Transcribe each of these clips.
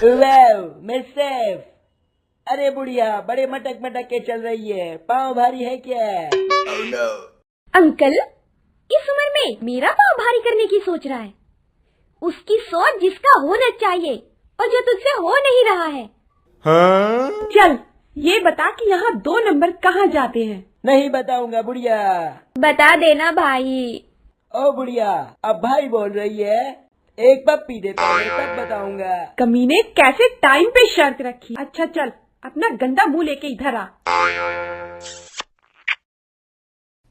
वाह, मैं सेफ। अरे बुढ़िया, बड़े मटक मटक के चल रही है, पाँव भारी है क्या? Oh no. अंकल, इस उम्र में मेरा पाँव भारी करने की सोच रहा है। उसकी सोच जिसका होना चाहिए और जो तुझसे हो नहीं रहा है। हाँ? चल ये बता कि यहाँ 2 नंबर कहाँ जाते हैं? नहीं बताऊंगा बुढ़िया। बता देना भाई। ओ बुढ़िया, अब भाई बोल रही है, एक पप्पी दे पहले तब बताऊंगा। कमीने कैसे टाइम पे शर्त रखी। अच्छा चल, अपना गंदा मुंह लेके इधर आ।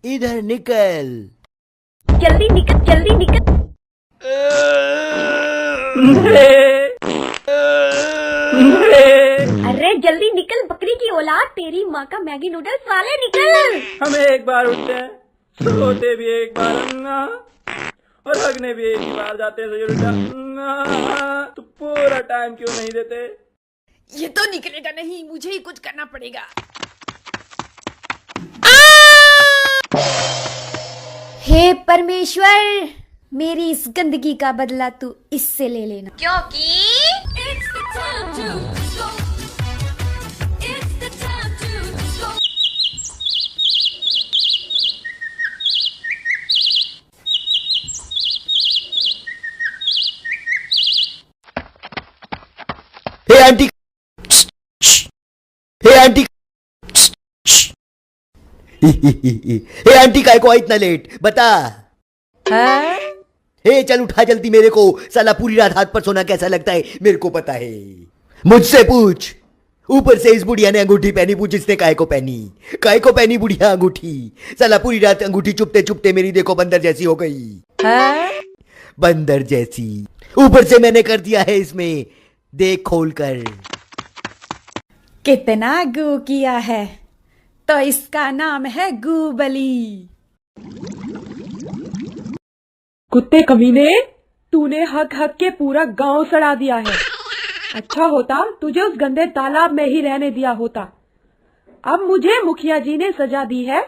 इधर निकल। जल्दी निकल, जल्दी निकल। अरे जल्दी निकल बकरी की औलाद, तेरी माँ का मैगी नूडल्स वाले, निकल। हमें एक बार उठते हैं, सोते भी एक बार और हगने भी एक ही बार जाते हैं। तो पूरा टाइम क्यों नहीं देते? ये तो निकलेगा नहीं, मुझे ही कुछ करना पड़ेगा। हे परमेश्वर, मेरी इस गंदगी का बदला तू इससे ले लेना, क्योंकि हे आंटी, हे आंटी, हे आंटी, काय को इतना लेट? बता। हाँ? हे चल उठा जल्दी मेरे को, साला पूरी रात हाथ पर सोना कैसा लगता है मेरे को पता है। मुझसे पूछ। ऊपर से इस बुढ़िया ने अंगूठी पहनी, पूछ इसने काय को पहनी? काय को पहनी बुढ़िया अंगूठी? साला पूरी रात अंगूठी चुपते चुपते मेरी देखो बंदर जैसी हो गई। हाँ? बंदर जैसी। ऊपर से मैंने कर दिया है इसमें, देख खोल कर। कितना गू किया है, तो इसका नाम है गूबली। कुत्ते कमीने, तूने हक हक के पूरा गांव सड़ा दिया है। अच्छा होता तुझे उस गंदे तालाब में ही रहने दिया होता। अब मुझे मुखिया जी ने सजा दी है,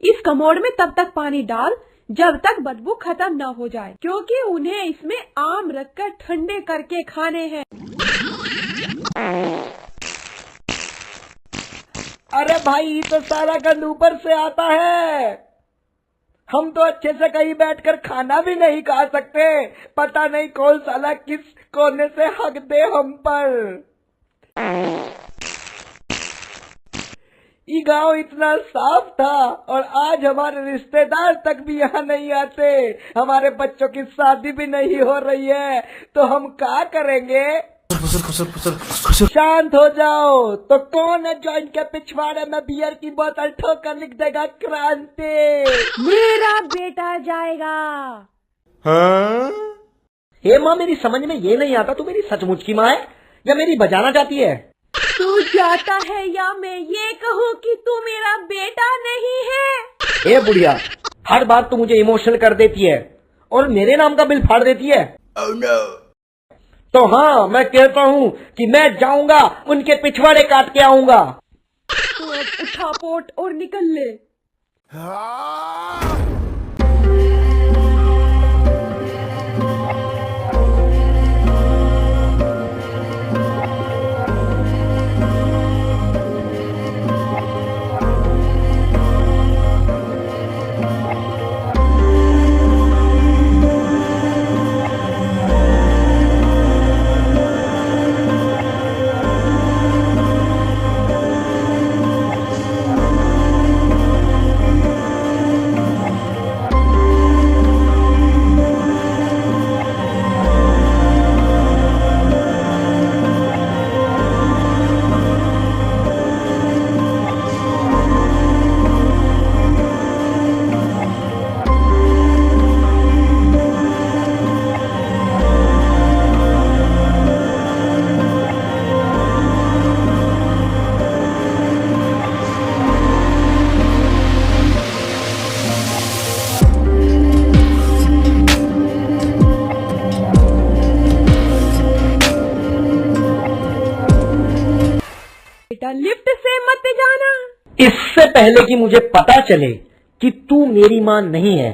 इस कमोड में तब तक पानी डाल जब तक बदबू खत्म न हो जाए, क्योंकि उन्हें इसमें आम रखकर ठंडे करके खाने हैं। अरे भाई, तो सारा गंद ऊपर से आता है। हम तो अच्छे से कहीं बैठकर खाना भी नहीं खा सकते। पता नहीं कौन साला किस कोने से हक दे हम पर। ये गांव इतना साफ था और आज हमारे रिश्तेदार तक भी यहाँ नहीं आते। हमारे बच्चों की शादी भी नहीं हो रही है, तो हम क्या करेंगे? शांत हो जाओ। तो कौन है जो इनके पिछवाड़े में बियर की बोतल ठोकर लिख देगा क्रांति? मेरा बेटा जाएगा। हाँ? हे माँ, मेरी समझ में ये नहीं आता, तू मेरी सचमुच की माँ है या मेरी बजाना चाहती है? तू जाता है या मैं ये कहूँ कि तू मेरा बेटा नहीं है? हे बुढ़िया, हर बार तू मुझे इमोशनल कर देती है और मेरे नाम का बिल फाड़ देती है। Oh no. तो हाँ, मैं कहता हूँ कि मैं जाऊंगा, उनके पिछवाड़े काट के आऊंगा। तू अब उठा पोट और निकल ले। बेटा लिफ्ट से मत जाना। इससे पहले कि मुझे पता चले कि तू मेरी माँ नहीं है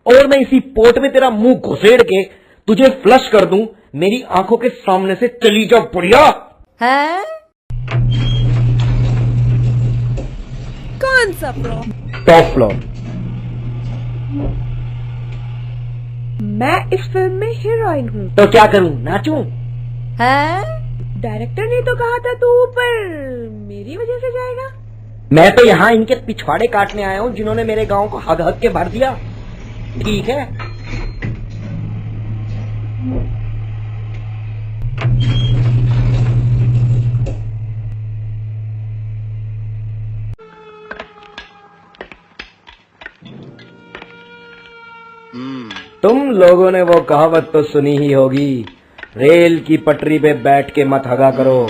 और मैं इसी पोट में तेरा मुंह घुसेड़ के तुझे फ्लश कर दूं, मेरी आंखों के सामने से चली जाओ बुढ़िया। है कौन सा फ्लॉप? Top floor. मैं इस फिल्म में हीरोइन हूँ। तो क्या करूं, नाचूं? है डायरेक्टर ने तो कहा था तू ऊपर मेरी वजह से जाएगा। मैं तो यहाँ इनके पिछवाड़े काटने आया हूँ जिन्होंने मेरे गांव को हग हग के भर दिया। ठीक है। तुम लोगों ने वो कहावत तो सुनी ही होगी, रेल की पटरी पे बैठ के मत हगा करो।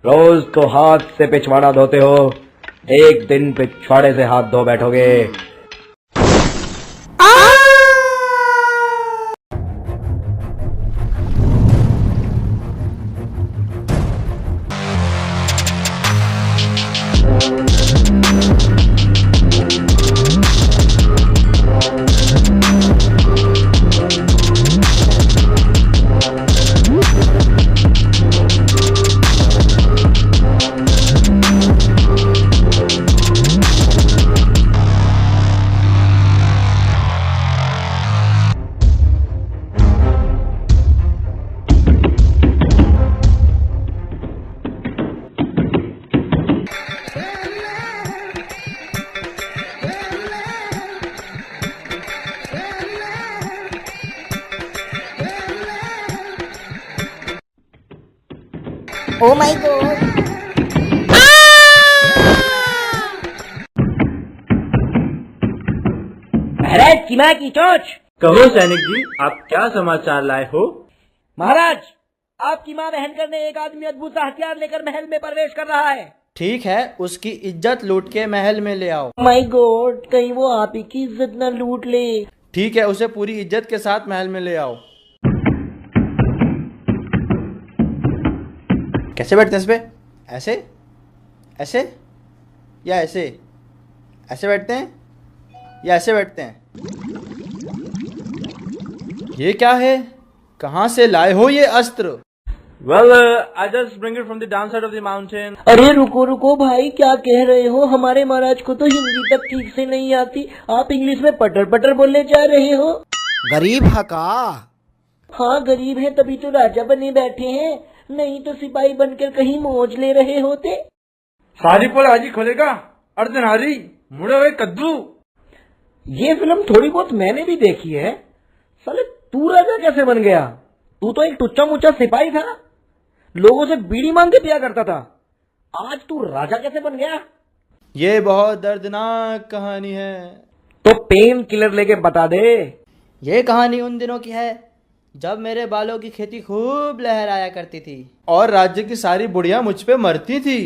रोज तो हाथ से पिछवाड़ा धोते हो, एक दिन पिछवाड़े से हाथ धो बैठोगे। Oh my God. महाराज चिमा की चोच। कहो सैनिक जी, आप क्या समाचार लाए हो? महाराज, आपकी मां बहन करने एक आदमी अद्भुत सा हथियार लेकर महल में प्रवेश कर रहा है। ठीक है, उसकी इज्जत लूट के महल में ले आओ। माय गॉड, कहीं वो आप ही की इज्जत न लूट ले। ठीक है, उसे पूरी इज्जत के साथ महल में ले आओ। कैसे बैठते हैं इस पे? ऐसे, ऐसे या ऐसे? ऐसे बैठते हैं या ऐसे बैठते हैं? ये क्या है? कहाँ से लाए हो ये अस्त्र? Well, I just bring it from the downside of the mountain. अरे रुको रुको भाई, क्या कह रहे हो? हमारे महाराज को तो हिंदी तक ठीक से नहीं आती, आप इंग्लिश में पटर पटर बोलने जा रहे हो। गरीब हका। हाँ गरीब है तभी तो राजा बने बैठे हैं, नहीं तो सिपाही बनकर कहीं मौज ले रहे होते। सारी पर हाजी खोलेगा अर्धनारी मुड़े हुए कद्दू। ये फिल्म थोड़ी बहुत मैंने भी देखी है। साले तू राजा कैसे बन गया? तू तो एक टुच्चा मुच्चा सिपाही था, लोगों से बीड़ी मांग के पिया करता था। आज तू राजा कैसे बन गया? ये बहुत दर्दनाक कहानी है। तो पेन किलर लेके बता दे। ये कहानी उन दिनों की है जब मेरे बालों की खेती खूब लहराया करती थी और राज्य की सारी बुढ़िया मुझ पे मरती थी।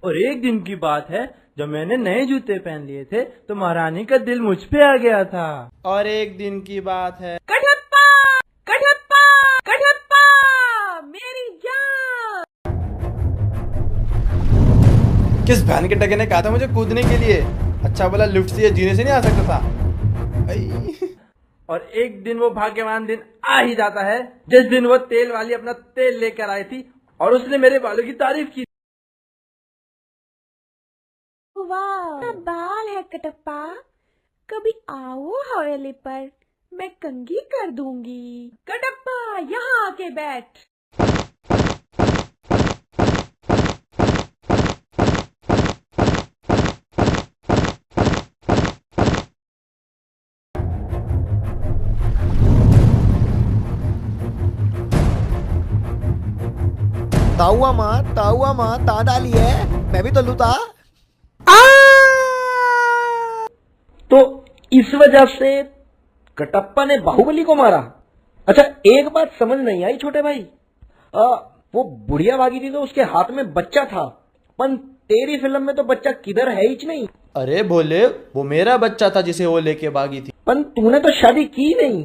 और एक दिन की बात है जब मैंने नए जूते पहन लिए थे तो महारानी का दिल मुझ पे आ गया था। और एक दिन की बात है कटप्पा कटप्पा कटप्पा मेरी जान। किस बहन के टके ने कहा था मुझे कूदने के लिए? अच्छा भला लिफ्ट से जीने से नहीं आ सकता था। आई। और एक दिन वो भाग्यवान दिन आ ही जाता है जिस दिन वो तेल वाली अपना तेल लेकर आई थी और उसने मेरे बालों की तारीफ की। वाह, क्या बाल है कटप्पा, कभी आओ हवेली पर, मैं कंघी कर दूंगी। कटप्पा यहाँ आके बैठ। ताऊआ माँ ता डाली है, मैं भी तो लूटा। तो इस वजह से कटप्पा ने बाहुबली को मारा। अच्छा एक बात समझ नहीं आई छोटे भाई, वो बुढ़िया भागी थी तो उसके हाथ में बच्चा था, पर तेरी फिल्म में तो बच्चा किधर है ही नहीं। अरे बोले वो मेरा बच्चा था जिसे वो लेके भागी थी। पर तूने तो शादी की नहीं।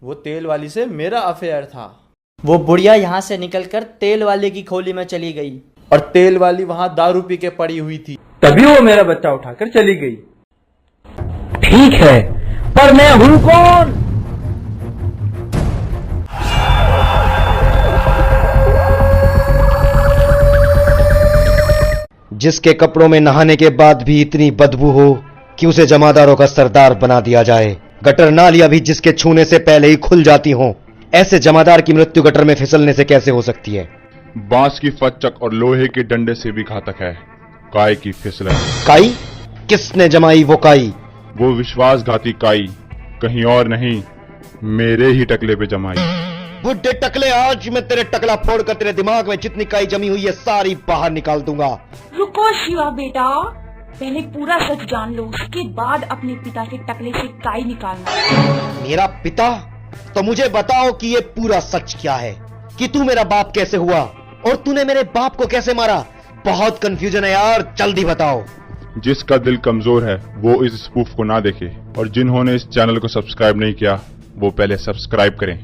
वो तेल वाली से मेरा अफेयर था। वो बुढ़िया यहाँ से निकलकर तेल वाले की खोली में चली गई और तेल वाली वहाँ दारू पी के पड़ी हुई थी। तभी वो मेरा बच्चा उठाकर चली गई। ठीक है, पर मैं हूँ कौन? जिसके कपड़ों में नहाने के बाद भी इतनी बदबू हो कि उसे जमादारों का सरदार बना दिया जाए। गटर नालियां भी जिसके छूने से पहले ही खुल जाती हों। ऐसे जमादार की मृत्यु गटर में फिसलने से कैसे हो सकती है? बांस की फच्चक और लोहे के डंडे से भी घातक है काय की फिसलन। काई? किसने जमाई वो काई? वो विश्वासघाती काई कहीं और नहीं, मेरे ही टकले पे जमाई। बुड्ढे टकले, आज मैं तेरे टकला फोड़कर तेरे दिमाग में जितनी काई जमी हुई है सारी बाहर निकाल दूंगा। रुको शिवा बेटा, पहले पूरा सच जान लो, उसके बाद अपने पिता के टकले से काई निकालना। मेरा पिता? तो मुझे बताओ कि ये पूरा सच क्या है, कि तू मेरा बाप कैसे हुआ और तूने मेरे बाप को कैसे मारा। बहुत कंफ्यूजन है यार, जल्दी बताओ। जिसका दिल कमजोर है वो इस स्पूफ को ना देखे, और जिन्होंने इस चैनल को सब्सक्राइब नहीं किया वो पहले सब्सक्राइब करें।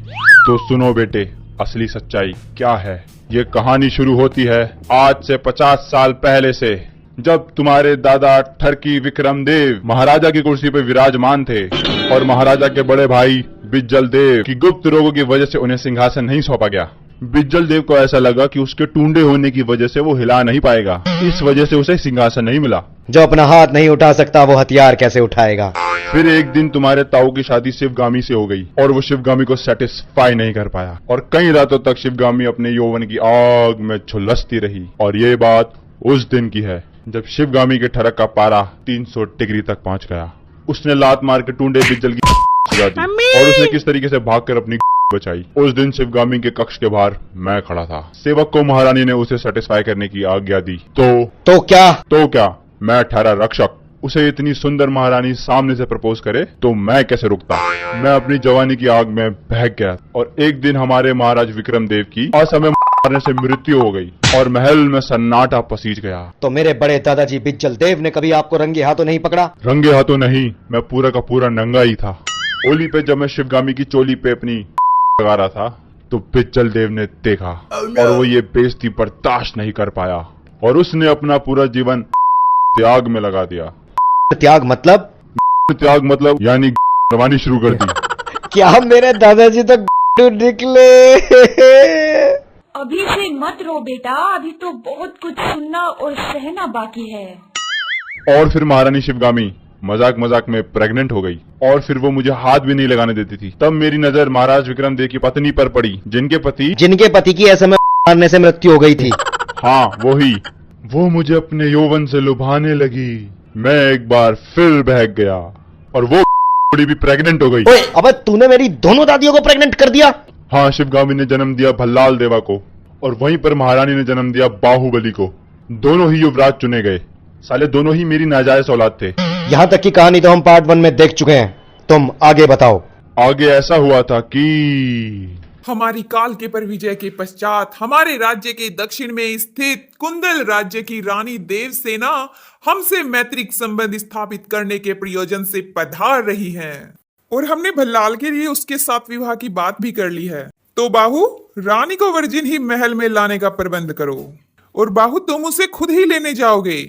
तो सुनो बेटे, असली सच्चाई क्या है। ये कहानी शुरू होती है आज से 50 साल पहले से, जब तुम्हारे दादा ठरकी विक्रमदेव महाराजा की कुर्सी पर विराजमान थे और महाराजा के बड़े भाई बिज्जल देव की गुप्त रोगों की वजह से उन्हें सिंहासन नहीं सौंपा गया। बिज्जल देव को ऐसा लगा कि उसके टूंडे होने की वजह से वो हिला नहीं पाएगा, इस वजह से उसे सिंहासन नहीं मिला। जो अपना हाथ नहीं उठा सकता वो हथियार कैसे उठाएगा? फिर एक दिन तुम्हारे ताऊ की शादी शिवगामी से हो गई और वो शिवगामी को सेटिस्फाई नहीं कर पाया और कई रातों तक शिवगामी अपने यौवन की आग में झुलसती रही। और ये बात उस दिन की है जब शिवगामी के ठरक का पारा 300 डिग्री तक पहुंच गया। उसने लात मार के टूंडे बिज्जल की सुझा दी और उसने किस तरीके से भागकर अपनी बचाई। उस दिन शिवगामी के कक्ष के बाहर मैं खड़ा था। सेवक को महारानी ने उसे सेटिस्फाई करने की आज्ञा दी। तो क्या मैं ठहरा रक्षक। उसे इतनी सुंदर महारानी सामने से प्रपोज करे तो मैं कैसे रुकता। मैं अपनी जवानी की आग में बहक गया और एक दिन हमारे महाराज विक्रमदेव की असमय मारने से मृत्यु हो गई और महल में सन्नाटा पसीज गया। तो मेरे बड़े दादाजी बिज्जल देव ने कभी आपको रंगे हाथों नहीं पकड़ा? रंगे हाथों नहीं, मैं पूरा का पूरा नंगा ही था। होली पे जब मैं शिवगामी की चोली पे अपनी लगा रहा था तो बिज्जल देव ने देखा और वो ये बेइज्जती बर्दाश्त नहीं कर पाया और उसने अपना पूरा जीवन त्याग में लगा दिया। त्याग मतलब? त्याग मतलब यानी रवानी शुरू कर दी। क्या मेरे दादाजी तो निकले? अभी से मत रो बेटा, अभी तो बहुत कुछ सुनना और सहना बाकी है। और फिर महारानी शिवगामी मजाक मजाक में प्रेग्नेंट हो गई और फिर वो मुझे हाथ भी नहीं लगाने देती थी। तब मेरी नजर महाराज विक्रमदेव की पत्नी पर पड़ी, जिनके पति की ऐसे में मारने से मृत्यु हो गई थी। हाँ वही। वो मुझे अपने यौवन से लुभाने लगी। मैं एक बार फिर बहक गया और वो बड़ी भी प्रेग्नेंट हो गई। ओए, अबे तूने मेरी दोनों दादियों को प्रेग्नेंट कर दिया? हाँ, शिवगामी ने जन्म दिया भल्लाल देवा को और वहीं पर महारानी ने जन्म दिया बाहुबली को। दोनों ही युवराज चुने गए। साले दोनों ही मेरी नाजायज औलाद थे। यहाँ तक की कहानी तो हम पार्ट 1 में देख चुके हैं, तुम आगे बताओ। आगे ऐसा हुआ था कि हमारी काल के पर विजय के पश्चात हमारे राज्य के दक्षिण में स्थित कुंदल राज्य की रानी देवसेना हमसे मैत्रिक संबंध स्थापित करने के प्रयोजन से पधार रही है और हमने भल्लाल के लिए उसके साथ विवाह की बात भी कर ली है। तो बाहु, रानी को वर्जिन ही महल में लाने का प्रबंध करो और बाहु तुम उसे खुद ही लेने जाओगे।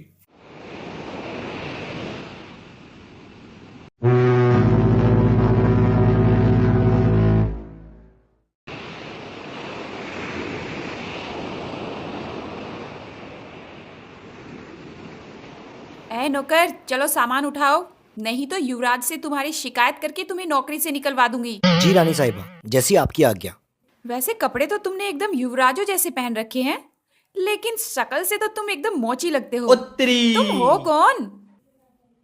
ए नौकर, चलो सामान उठाओ, नहीं तो युवराज से तुम्हारी शिकायत करके तुम्हें नौकरी से निकलवा दूंगी। जी रानी साहिबा, जैसी आपकी आज्ञा। वैसे कपड़े तो तुमने एकदम युवराजों जैसे पहन रखे हैं, लेकिन शक्ल से तो तुम एकदम मोची लगते हो। तुम हो कौन?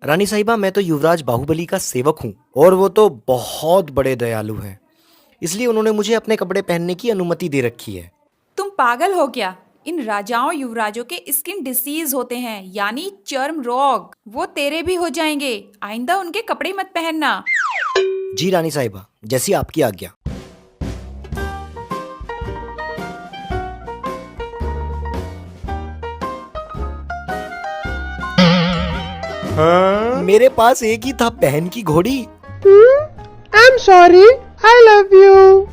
रानी साहिबा, मैं तो युवराज बाहुबली का सेवक हूँ और वो तो बहुत बड़े दयालु हैं, इसलिए उन्होंने मुझे अपने कपड़े पहनने की अनुमति दे रखी है। तुम पागल हो क्या? इन राजाओं युवराजों के स्किन डिसीज होते हैं, यानी चर्म रोग। वो तेरे भी हो जाएंगे, आइंदा उनके कपड़े मत पहनना। जी रानी साहिबा, जैसी आपकी आज्ञा। हाँ? मेरे पास एक ही था बहन की घोड़ी। I am sorry, I love you.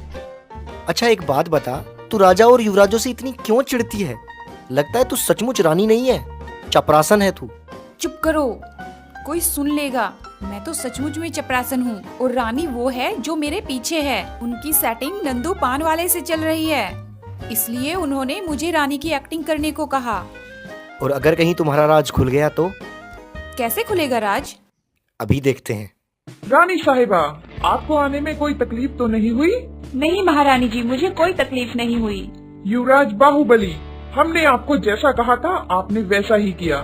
अच्छा एक बात बता, तू राजा और युवराजों से इतनी क्यों चिढ़ती है? लगता है तू सचमुच रानी नहीं है, चपरासन है तू। चुप करो, कोई सुन लेगा। मैं तो सचमुच में चपरासन हूँ और रानी वो है जो मेरे पीछे है। उनकी सेटिंग नंदू पान वाले से चल रही है, इसलिए उन्होंने मुझे रानी की एक्टिंग करने को कहा। और अगर कहीं तुम्हारा राज खुल गया तो कैसे खुलेगा राज? अभी देखते हैं। रानी साहिबा, आपको आने में कोई तकलीफ तो नहीं हुई? नहीं महारानी जी, मुझे कोई तकलीफ नहीं हुई। युवराज बाहुबली, हमने आपको जैसा कहा था आपने वैसा ही किया।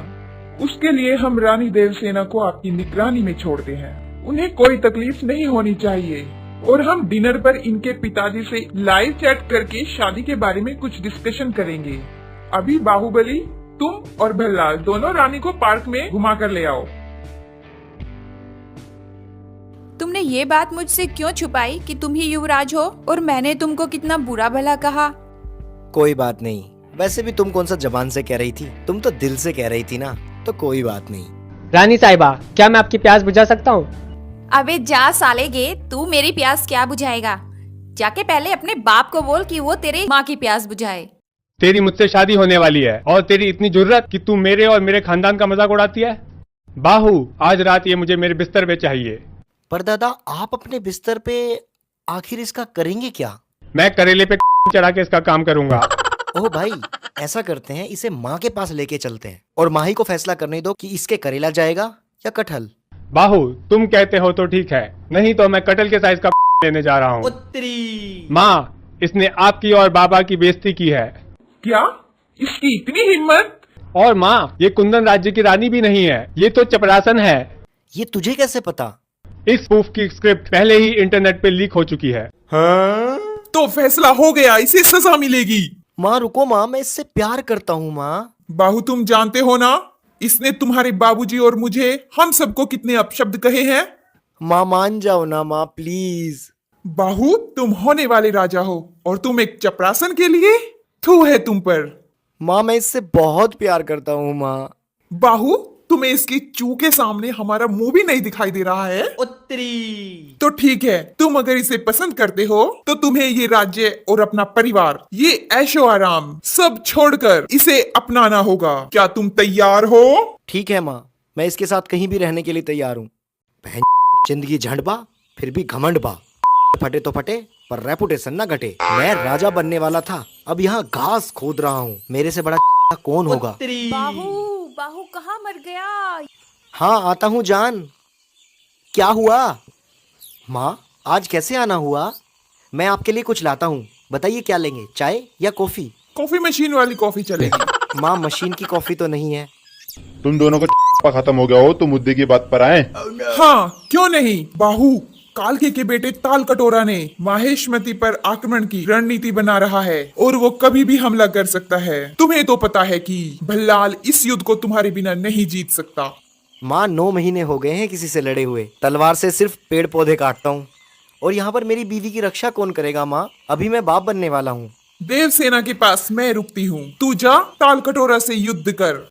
उसके लिए हम रानी देवसेना को आपकी निगरानी में छोड़ते हैं। उन्हें कोई तकलीफ नहीं होनी चाहिए और हम डिनर पर इनके पिताजी से लाइव चैट करके शादी के बारे में कुछ डिस्कशन करेंगे। अभी बाहुबली, तुम और भल्लाल दोनों रानी को पार्क में घुमा कर ले आओ। तुमने ये बात मुझसे क्यों छुपाई कि तुम ही युवराज हो और मैंने तुमको कितना बुरा भला कहा? कोई बात नहीं, वैसे भी तुम कौन सा जबान से कह रही थी, तुम तो दिल से कह रही थी ना, तो कोई बात नहीं। रानी साहिबा, क्या मैं आपकी प्यास बुझा सकता हूँ? अबे जा सालेगे, तू मेरी प्यास क्या बुझाएगा? जाके पहले अपने बाप को बोल कि वो तेरे माँ की प्यास बुझाए। तेरी मुझसे शादी होने वाली है और तेरी इतनी जुर्रत कि तू मेरे और मेरे खानदान का मजाक उड़ाती है। बाहू, आज रात ये मुझे मेरे बिस्तर पे चाहिए। पर दादा, आप अपने बिस्तर पे आखिर इसका करेंगे क्या? मैं करेले पे चढ़ा के इसका काम करूंगा। ओह भाई, ऐसा करते हैं, इसे माँ के पास लेके चलते हैं और माँ ही को फैसला करने दो कि इसके करेला जाएगा या कटहल। बाहू, तुम कहते हो तो ठीक है, नहीं तो मैं कटहल के साइज का लेने जा रहा हूँ। माँ, इसने आपकी और बाबा की बेइज्जती की है। क्या? इसकी इतनी हिम्मत? और माँ, ये कुंदन राज्य की रानी भी नहीं है, ये तो चपरासन है। ये तुझे कैसे पता? इस प्रूफ की स्क्रिप्ट पहले ही इंटरनेट पे लीक हो चुकी है। तो फैसला हो गया, इसे सजा मिलेगी। माँ रुको माँ, मैं इससे प्यार करता हूँ माँ। बाहू, तुम जानते हो ना इसने तुम्हारे बाबूजी और मुझे, हम सबको कितने अपशब्द कहे हैं। माँ मान जाओ ना माँ, प्लीज। बाहू, तुम होने वाले राजा हो और तुम एक चपरासन के लिए? थू है तुम पर। माँ, मैं इससे बहुत प्यार करता हूँ माँ। बाहू, तुम्हें इसकी चू के सामने हमारा मुंह भी नहीं दिखाई दे रहा है। तो ठीक है, तुम अगर इसे पसंद करते हो तो तुम्हें ये राज्य और अपना परिवार, ये ऐशो आराम सब छोड़कर इसे अपनाना होगा। क्या तुम तैयार हो? ठीक है माँ, मैं इसके साथ कहीं भी रहने के लिए तैयार हूँ। जिंदगी झंडबा फिर भी घमंड बा, फटे तो फटे पर रेपुटेशन ना घटे। मैं राजा बनने वाला था, अब यहाँ घास खोद रहा हूँ। मेरे से बड़ा कौन होगा? बाहू कहाँ मर गया? हाँ आता हूँ जान। क्या हुआ माँ, आज कैसे आना हुआ? मैं आपके लिए कुछ लाता हूँ, बताइए क्या लेंगे, चाय या कॉफी? कॉफी मशीन वाली कॉफी चलेगी। माँ, मशीन की कॉफी तो नहीं है। तुम दोनों का खत्म हो गया हो तो मुद्दे की बात पर आए। हाँ क्यों नहीं। बाहू, कालके के बेटे ताल कटोरा ने माहेशमती पर आक्रमण की रणनीति बना रहा है और वो कभी भी हमला कर सकता है। तुम्हें तो पता है कि भल्लाल इस युद्ध को तुम्हारे बिना नहीं जीत सकता। माँ, 9 महीने हो गए हैं किसी से लड़े हुए। तलवार से सिर्फ पेड़ पौधे काटता हूँ और यहाँ पर मेरी बीवी की रक्षा कौन करेगा माँ? अभी मैं बाप बनने वाला हूँ। देवसेना के पास मैं रुकती हूँ, तू जा ताल कटोरा से युद्ध कर।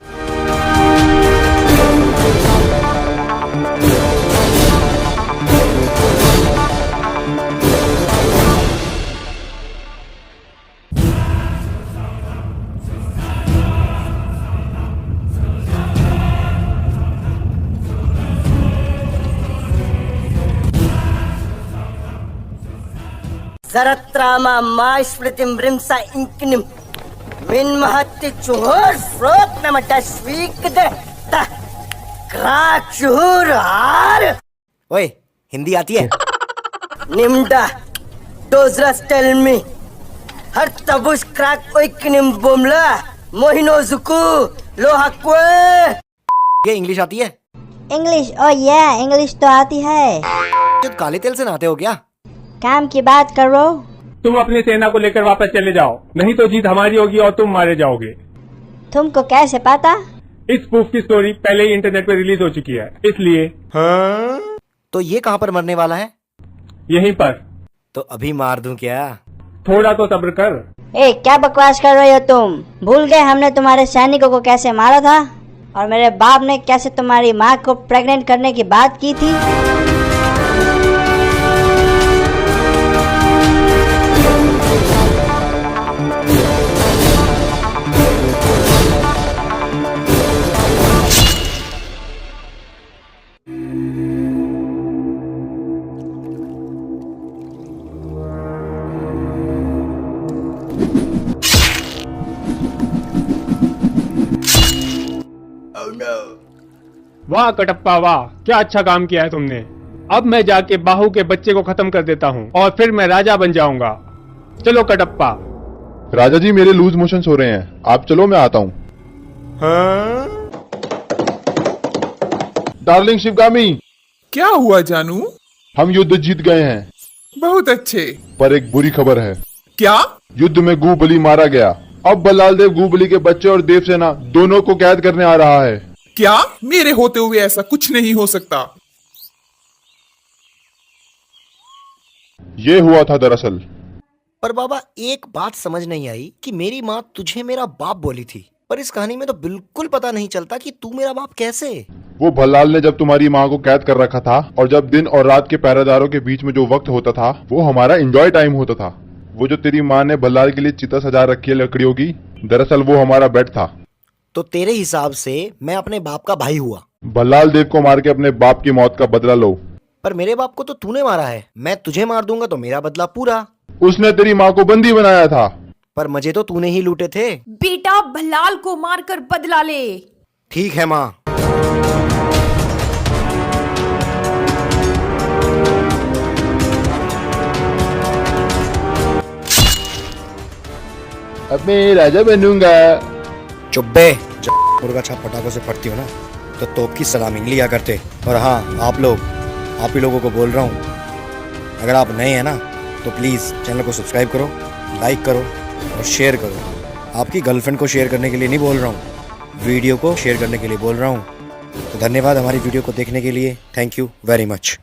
Zaratrama Maishpritim Rimsa Inkinim Min Mahati Chuhur Frot Namata Svikde Ta Krak Chuhur Har ओए, हिंदी आती है? Nimda Dozras tell me Har Tabush Krak Oikinim Bumla Mohino Zuku Lohakwe। ये इंग्लिश आती है? इंग्लिश? ओ ये इंग्लिश तो आती है। तो काले तेल से नहाते हो क्या? काम की बात करो। तुम अपनी सेना को लेकर वापस चले जाओ, नहीं तो जीत हमारी होगी और तुम मारे जाओगे। तुमको कैसे पता? इस प्रूफ की स्टोरी पहले ही इंटरनेट पर रिलीज हो चुकी है, इसलिए। तो ये कहाँ पर मरने वाला है? यहीं पर। तो अभी मार दूं क्या? थोड़ा तो सब्र कर। ए, क्या बकवास कर रहे हो तुम? भूल गए हमने तुम्हारे सैनिकों को कैसे मारा था और मेरे बाप ने कैसे तुम्हारी माँ को प्रेग्नेंट करने की बात की थी? वाह कटप्पा वाह, क्या अच्छा काम किया है तुमने। अब मैं जाके बाहू के बच्चे को खत्म कर देता हूँ और फिर मैं राजा बन जाऊंगा। चलो कटप्पा। राजा जी मेरे लूज मोशंस हो रहे हैं, आप चलो मैं आता हूँ। डार्लिंग शिवगामी, क्या हुआ जानू? हम युद्ध जीत गए हैं, बहुत अच्छे। पर एक बुरी खबर है। क्या? युद्ध में गूबली मारा गया। अब बल्लाल देव गूबली के बच्चे और देवसेना दोनों को कैद करने आ रहा है। क्या? मेरे होते हुए ऐसा कुछ नहीं हो सकता। ये हुआ था दरअसल। पर बाबा एक बात समझ नहीं आई कि मेरी माँ तुझे मेरा बाप बोली थी, पर इस कहानी में तो बिल्कुल पता नहीं चलता कि तू मेरा बाप कैसे। वो भल्लाल ने जब तुम्हारी माँ को कैद कर रखा था और जब दिन और रात के पहरेदारों के बीच में जो वक्त होता था वो हमारा एंजॉय टाइम होता था। वो जो तेरी माँ ने भल्लाल के लिए चिता सजा रखी है लकड़ियों की, दरअसल वो हमारा बेड था। तो तेरे हिसाब से मैं अपने बाप का भाई हुआ। भल्लाल देव को मार के अपने बाप की मौत का बदला लो। पर मेरे बाप को तो तूने मारा है, मैं तुझे मार दूंगा तो मेरा बदला पूरा। उसने तेरी माँ को बंदी बनाया था। पर मजे तो तूने ही लूटे थे। बेटा भल्लाल को मारकर बदला ले। ठीक है माँ। अब मैं राजा बनूंगा। चुप बे। जब मुर्गा छाप पटाखों से फटती हो ना तो तोप की सलामी लिया करते। और हाँ आप लोग, आप ही लोगों को बोल रहा हूँ, अगर आप नए हैं ना तो प्लीज़ चैनल को सब्सक्राइब करो, लाइक करो और शेयर करो। आपकी गर्लफ्रेंड को शेयर करने के लिए नहीं बोल रहा हूँ, वीडियो को शेयर करने के लिए बोल रहा हूँ। तो धन्यवाद हमारी वीडियो को देखने के लिए। Thank you very much.